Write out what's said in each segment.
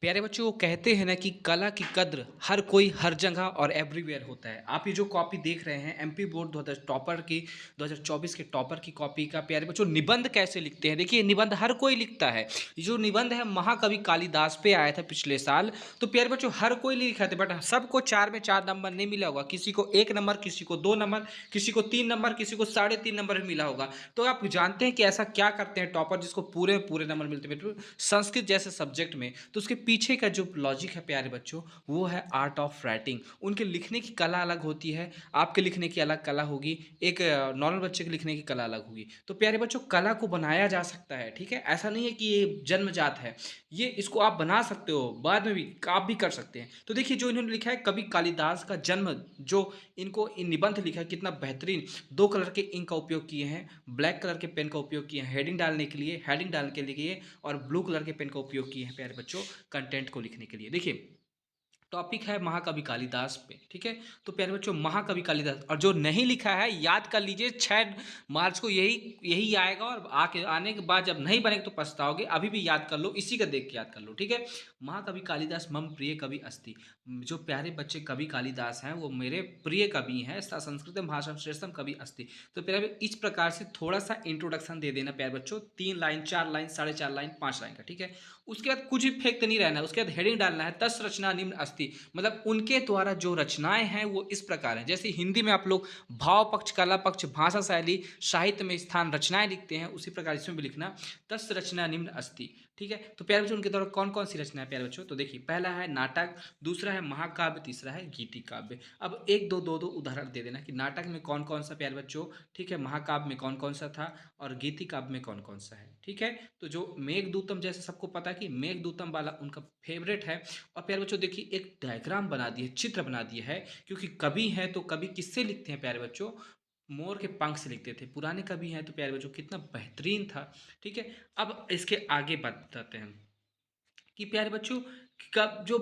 प्यारे बच्चों, वो कहते हैं ना कि कला की कद्र हर कोई हर जगह और एवरीवेयर होता है। आप ये जो कॉपी देख रहे हैं एमपी बोर्ड 2000 टॉपर की 2024 के टॉपर की कॉपी का, प्यारे बच्चों निबंध कैसे लिखते हैं। देखिए, निबंध हर कोई लिखता है। ये जो निबंध है महाकवि कालिदास पे आया था पिछले साल। तो प्यारे बच्चों हर कोई लिखा था, बट सबको 4 में 4 नंबर नहीं मिला होगा। किसी को 1 नंबर, किसी को 2 नंबर, किसी को 3 नंबर, किसी को 3.5 नंबर भी मिला होगा। तो आप जानते हैं कि ऐसा क्या करते हैं टॉपर जिसको पूरे पूरे नंबर मिलते हैं संस्कृत जैसे सब्जेक्ट में। तो उसके पीछे का जो लॉजिक है प्यारे बच्चों, वो है आर्ट ऑफ राइटिंग। उनके लिखने की कला अलग होती है, आपके लिखने की अलग कला होगी, एक नॉर्मल बच्चे के लिखने की कला अलग होगी। तो प्यारे बच्चों, कला को बनाया जा सकता है, ठीक है। ऐसा नहीं है कि ये जन्मजात है, ये इसको आप बना सकते हो, बाद में भी आप भी कर सकते हैं। तो देखिए, जो इन्होंने लिखा है कवि कालिदास का जन्म, जो इनको इन निबंध लिखा है, कितना बेहतरीन। 2 कलर के इंक का उपयोग किए हैं, ब्लैक कलर के पेन का उपयोग किए हैं हेडिंग डालने के लिए, हेडिंग डालने के लिए, और ब्लू कलर के पेन का उपयोग किए हैं प्यारे बच्चों कंटेंट को लिखने के लिए। देखिए, टॉपिक है महाकवि कालिदास पे, ठीक है। तो प्यारे बच्चों, महाकवि कालिदास, और जो नहीं लिखा है याद कर लीजिए, 6 मार्च को यही यही आएगा, और आने के बाद जब नहीं बनेगा तो पछताओगे। अभी भी याद कर लो, इसी का देख के याद कर लो, ठीक है। महाकवि कालिदास मम प्रिय कवि अस्ति। जो प्यारे बच्चे कवि कालिदास हैं वो मेरे प्रिय कवि हैं, संस्कृत भाषा श्रेष्ठतम कवि अस्ति। तो प्यारे इस प्रकार से थोड़ा सा इंट्रोडक्शन दे देना प्यारे बच्चों, 3 लाइन, 4 लाइन, 4.5 लाइन, 5 लाइन का, ठीक है। उसके बाद कुछ भी फेंकते नहीं रहना है, उसके बाद हेडिंग डालना है, 10 रचना निम्न अस्ति। मतलब उनके द्वारा जो रचनाएं हैं वो इस प्रकार हैं। जैसे हिंदी में आप लोग भाव पक्ष, कला पक्ष, भाषा शैली, साहित्य में स्थान, रचनाएं लिखते हैं, उसी प्रकार इसमें भी लिखना 10 रचना निम्न अस्ति, ठीक है। तो प्यारे बच्चों, उनके द्वारा कौन कौन सी रचना है प्यारे बच्चों, तो देखिए, पहला है नाटक, दूसरा है महाकाव्य, तीसरा है गीति काव्य। अब एक दो दो दो उदाहरण दे देना कि नाटक में कौन कौन सा प्यारे बच्चों, ठीक है, महाकाव्य में कौन कौन सा था, और गीति काव्य में कौन कौन सा है, ठीक है। तो जो मेघदूतम, जैसे सबको पता है कि मेघदूतम वाला उनका फेवरेट है। और प्यारे बच्चों देखिए, एक डायग्राम बना दिए, चित्र बना दिया है, क्योंकि कवि हैं तो कवि किससे लिखते हैं प्यारे बच्चों, मोर के पंख से लिखते थे। पुराने कवि हैं तो प्यारे बच्चों कितना बेहतरीन था, ठीक है। अब इसके आगे बताते हैं कि प्यारे बच्चों, कब जो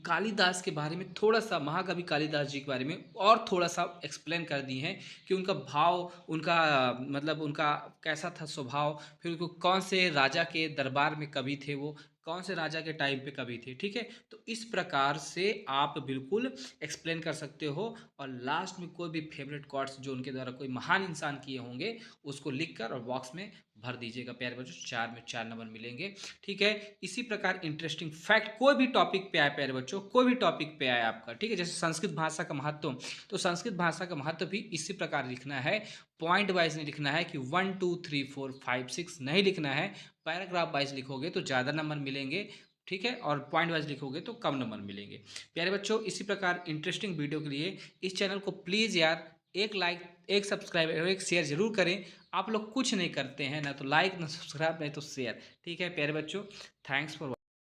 कालिदास के बारे में थोड़ा सा, महाकवि कालिदास जी के बारे में और थोड़ा सा एक्सप्लेन कर दिए हैं कि उनका भाव, उनका मतलब उनका कैसा था स्वभाव, फिर उनको कौन से राजा के दरबार में कवि थे, वो कौन से राजा के टाइम पे कवि थे, ठीक है। तो इस प्रकार से आप बिल्कुल एक्सप्लेन कर सकते हो, और लास्ट में कोई भी फेवरेट कोट्स जो उनके द्वारा कोई महान इंसान किए होंगे उसको लिखकर और बॉक्स में भर दीजिएगा प्यारे बच्चों, 4 में 4 नंबर मिलेंगे, ठीक है। इसी प्रकार इंटरेस्टिंग फैक्ट कोई भी टॉपिक पे आए प्यारे बच्चों, कोई भी टॉपिक पे आए आपका, ठीक है। जैसे संस्कृत भाषा का महत्व, तो संस्कृत भाषा का महत्व भी इसी प्रकार लिखना है, पॉइंट वाइज नहीं लिखना है कि 1 2 3 4 5 6 नहीं लिखना है। पैराग्राफ वाइज लिखोगे तो ज़्यादा नंबर मिलेंगे, ठीक है, और पॉइंट वाइज लिखोगे तो कम नंबर मिलेंगे प्यारे बच्चों। इसी प्रकार इंटरेस्टिंग वीडियो के लिए इस चैनल को प्लीज़ यार एक लाइक, एक सब्सक्राइब और एक शेयर जरूर करें। आप लोग कुछ नहीं करते हैं, ना तो लाइक, ना सब्सक्राइब, नहीं तो शेयर, ठीक है प्यारे बच्चों। Thanks for